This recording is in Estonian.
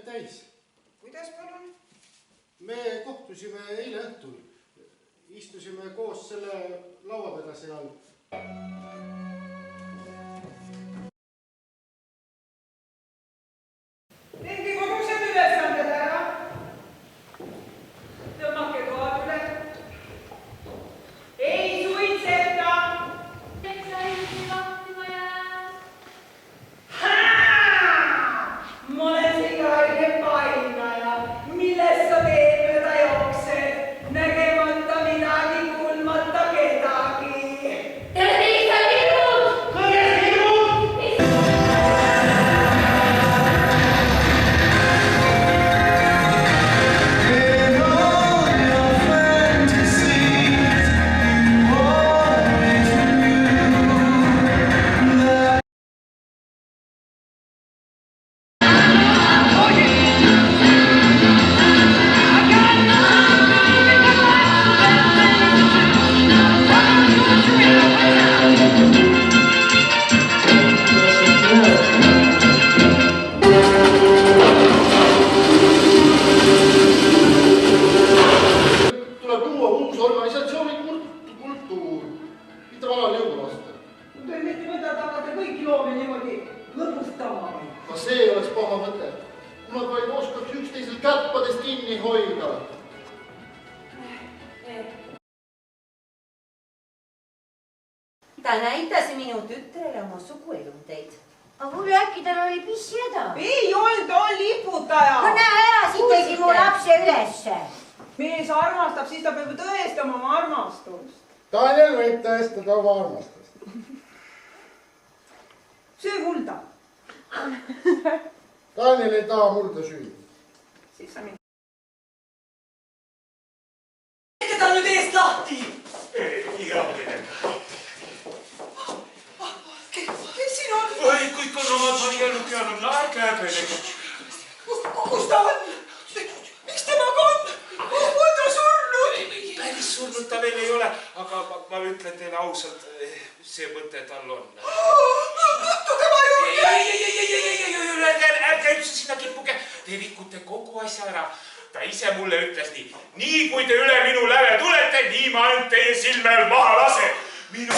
mehed täis. Kuidas palun? Me kohtusime eile õhtul. Istusime koos selle lauapeda seal. Tehke kodused ülesanded ära. Tõmmake toad üle. Ei suitseta! Ma olen see igahaige painaja, milles sa teed mööda jooksed, nägemata midagi, kuulmata kedagi. Tere lihtsalt hirmud! Kõige hirmud! Tuleb luua uus organisatsiooni kultuur, mitte vanal jõudu lasta. Te mitte mõelda tahate kõiki loomi niimoodi lõbustama või? Ka see oleks paha mõte. Kui nad vaid oskaks üksteisel käppadest kinni hoida. Ta näitas minu tütrele oma suguelundeid. Aga kuule, äkki tal oli pissihäda? Ei olnud, ta on liputaja. No näe, ajasitegi mu lapse ülesse. Mees armastab, siis ta peab tõestama oma armastust. Daniel võib tõestada oma armastust. Söö mulda. Daniel ei taha mulda süüa. Siis sa mind. Tehke ta nüüd eest lahti! Iga midagi. Kes siin on? Oi, kõik on omad Marielluki annab naerge häbenega. Kus ta on? Miks temaga on? On ta surnud? Päris surnud ta veel ei ole, aga ma ütlen teile ausalt, see mõte tal on. Tõttu tema juurde! Ärge üldse sinna kippuge, te rikute kogu asja ära. Ta ise mulle ütles nii kui te üle minu läve tulete, nii ma ainult teie silme all maha lase. Minu...